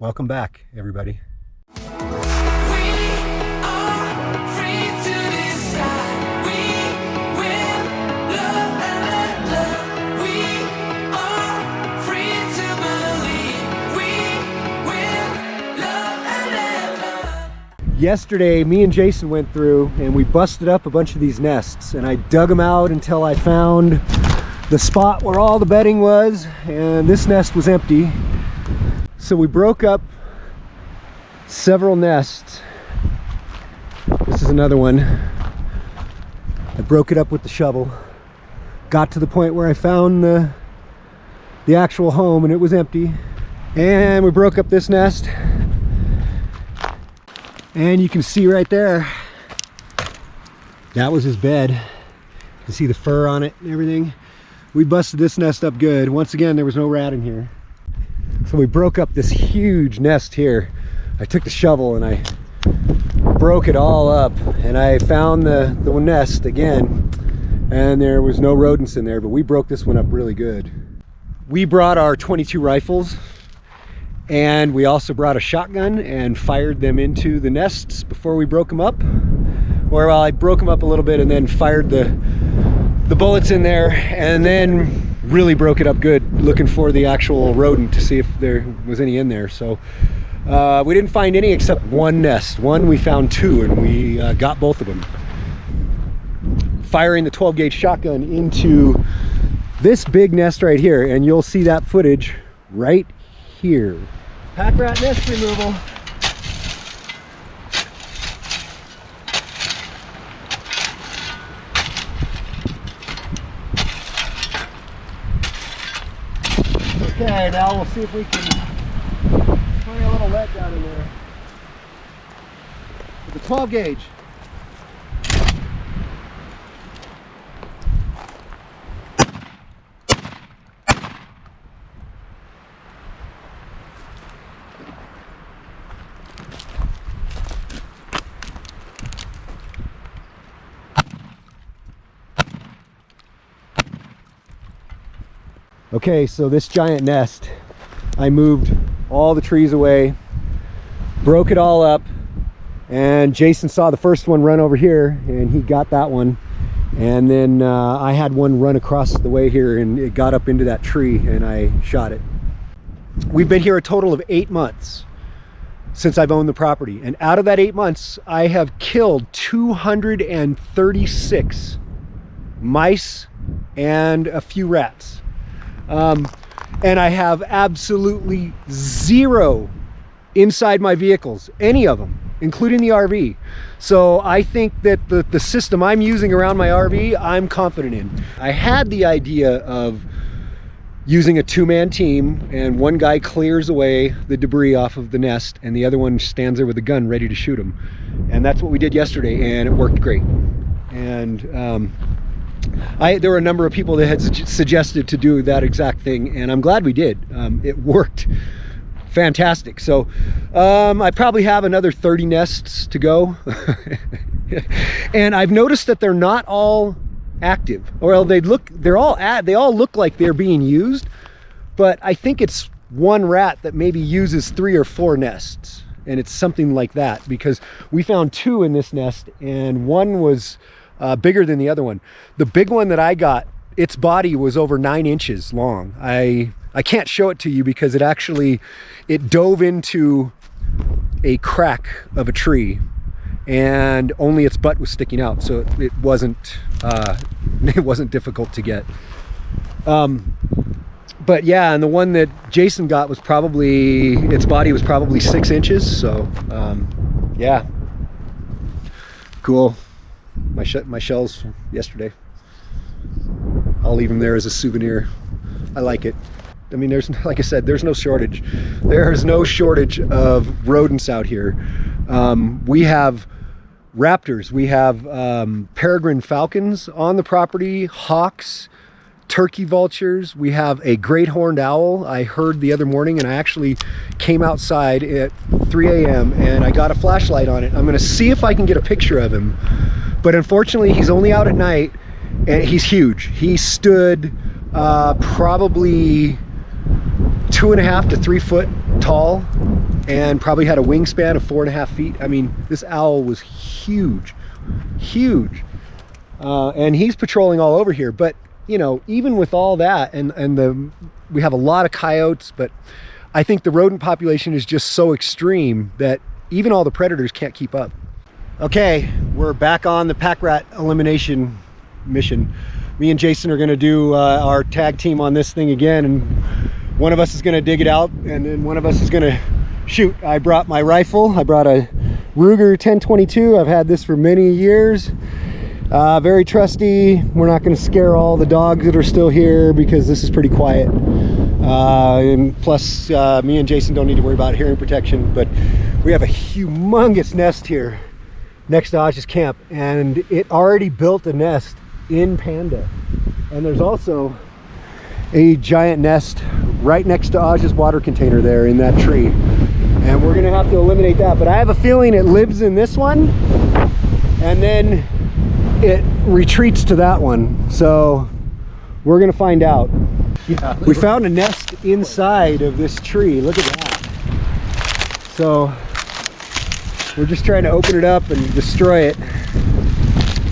Welcome back, everybody. Yesterday, me and Jason went through and we busted up a bunch of these nests, and I dug them out until I found the spot where all the bedding was, and this nest was empty. So we broke up several nests. This is another one. I broke it up with the shovel. Got to the point where I found the actual home, and it was empty. And we broke up this nest. And you can see right there, that was his bed. You can see the fur on it and everything. We busted this nest up good. Once again, there was no rat in here. So we broke up this huge nest here. I took the shovel and I broke it all up, and I found the nest again, and there was no rodents in there, but we broke this one up really good. We brought our 22 rifles, and we also brought a shotgun and fired them into the nests before we broke them up. Or well, I broke them up a little bit and then fired the bullets in there, and then really broke it up good, looking for the actual rodent to see if there was any in there. So we didn't find any except one nest. One, we found two, and we got both of them. Firing the 12 gauge shotgun into this big nest right here, and you'll see that footage right here. Pack rat nest removal. Okay, now we'll see if we can find a little lead down in there with the 12 gauge. Okay, so this giant nest, I moved all the trees away, broke it all up, and Jason saw the first one run over here, and he got that one. And then I had one run across the way here, and it got up into that tree, and I shot it. We've been here a total of 8 months since I've owned the property, and out of that 8 months, I have killed 236 mice and a few rats. And I have absolutely zero inside my vehicles, any of them, including the RV. So I think that the system I'm using around my RV, I'm confident in. I had the idea of using a two-man team, and one guy clears away the debris off of the nest, and the other one stands there with a gun ready to shoot him. And that's what we did yesterday, and it worked great. And there were a number of people that had suggested to do that exact thing, and I'm glad we did. It worked fantastic. So I probably have another 30 nests to go. And I've noticed that they're not all active, or they all look like they're being used, but I think it's one rat that maybe uses 3 or 4 nests, and it's something like that, because we found 2 in this nest, and one was bigger than the other one. The big one that I got, its body was over 9 inches long. I can't show it to you because it dove into a crack of a tree, and only its butt was sticking out, so it wasn't difficult to get. But yeah, and the one that Jason got was its body was probably 6 inches. So yeah, cool. My shells from yesterday, I'll leave them there as a souvenir. I like it. I mean, like I said, there's no shortage. There's no shortage of rodents out here. We have raptors, we have peregrine falcons on the property, hawks, turkey vultures. We have a great horned owl I heard the other morning, and I actually came outside at 3 a.m. and I got a flashlight on it. I'm gonna see if I can get a picture of him, but unfortunately he's only out at night, and he's huge. He stood probably 2.5 to 3 foot tall, and probably had a wingspan of 4.5 feet. I mean, this owl was huge, huge. And he's patrolling all over here. But, you know, even with all that, we have a lot of coyotes, but I think the rodent population is just so extreme that even all the predators can't keep up. Okay, we're back on the pack rat elimination mission. Me and Jason are gonna do our tag team on this thing again, and one of us is gonna dig it out, and then one of us is gonna shoot. I brought my rifle. I brought a Ruger 1022. I've had this for many years. Very trusty. We're not gonna scare all the dogs that are still here because this is pretty quiet. And plus, me and Jason don't need to worry about hearing protection, but we have a humongous nest here next to Aj's camp, and it already built a nest in Panda. And there's also a giant nest right next to Aj's water container there in that tree. And we're gonna have to eliminate that, but I have a feeling it lives in this one, and then it retreats to that one. So we're gonna find out. We found a nest inside of this tree. Look at that. So we're just trying to open it up and destroy it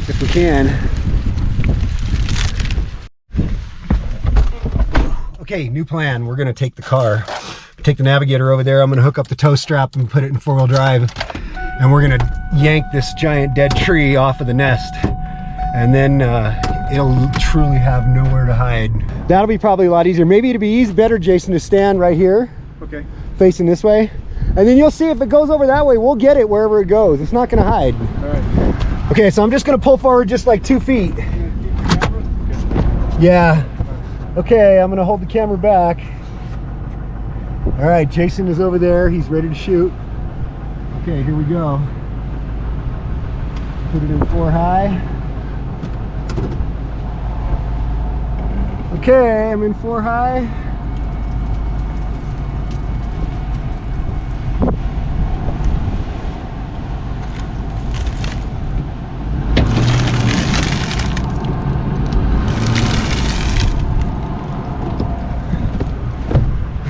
if we can. Okay, new plan. We're gonna take the car, take the Navigator over there. I'm gonna hook up the tow strap and put it in 4-wheel drive. And we're gonna yank this giant dead tree off of the nest. And then it'll truly have nowhere to hide. That'll be probably a lot easier. Maybe it'd be better, Jason, to stand right here. Okay. Facing this way. And then you'll see if it goes over that way, we'll get it wherever it goes. It's not gonna hide. All right. Okay, so I'm just gonna pull forward just like 2 feet. Yeah. Okay, I'm gonna hold the camera back. All right, Jason is over there. He's ready to shoot. Okay, here we go. Put it in 4 high. Okay, I'm in 4 high.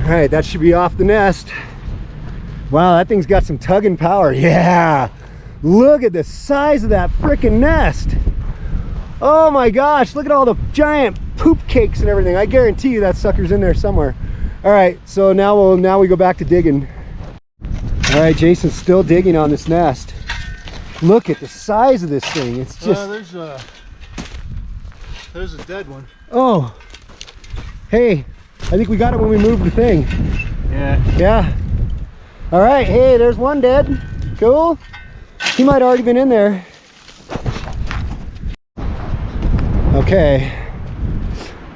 All right, that should be off the nest. Wow, that thing's got some tugging power. Yeah, look at the size of that freaking nest. Oh my gosh, look at all the giant poop cakes and everything. I guarantee you that sucker's in there somewhere. All right, so now we go back to digging. All right, Jason's still digging on this nest. Look at the size of this thing. It's just there's a dead one. Oh, hey, I think we got it when we moved the thing. Yeah. All right, hey, there's one dead. Cool. He might have already been in there. Okay,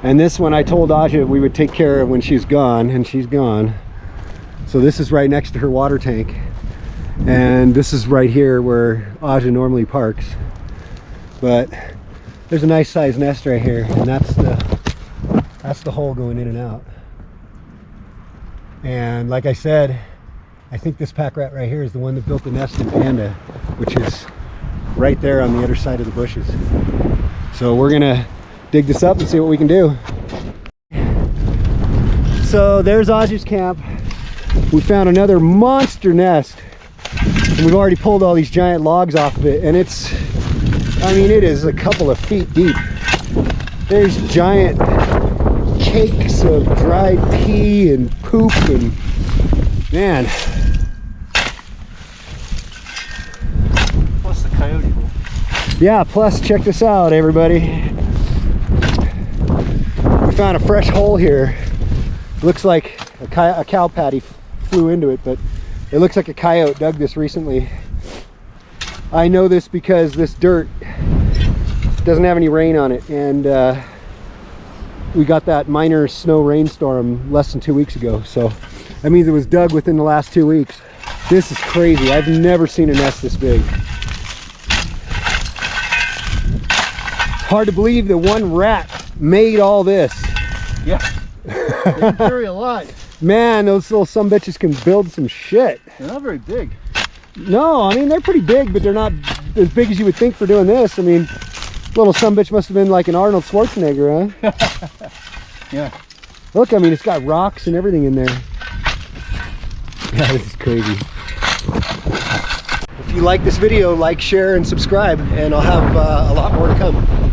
and this one I told Aja we would take care of when she's gone, and she's gone. So this is right next to her water tank, and this is right here where Aja normally parks. But there's a nice sized nest right here, and that's the hole going in and out. And like I said, I think this pack rat right here is the one that built the nest in Panda, which is right there on the other side of the bushes. So we're gonna dig this up and see what we can do. So there's Aja's camp. We found another monster nest, and we've already pulled all these giant logs off of it, and it's, I mean, it is a couple of feet deep. There's giant cakes of dried pee and poop, and man. Plus the coyote hole. Yeah, plus check this out, everybody. We found a fresh hole here. Looks like a cow patty flew into it, but it looks like a coyote dug this recently. I know this because this dirt doesn't have any rain on it, and we got that minor snow rainstorm less than 2 weeks ago, so that means it was dug within the last 2 weeks. This is crazy. I've never seen a nest this big. Hard to believe that one rat made all this. Yeah. They can carry a lot. Man, those little sumbitches can build some shit. They're not very big. No, I mean, they're pretty big, but they're not as big as you would think for doing this. I mean, little sumbitch must have been like an Arnold Schwarzenegger, huh? Yeah. Look, I mean, it's got rocks and everything in there. Yeah, this is crazy. If you like this video, like, share, and subscribe, and I'll have a lot more to come.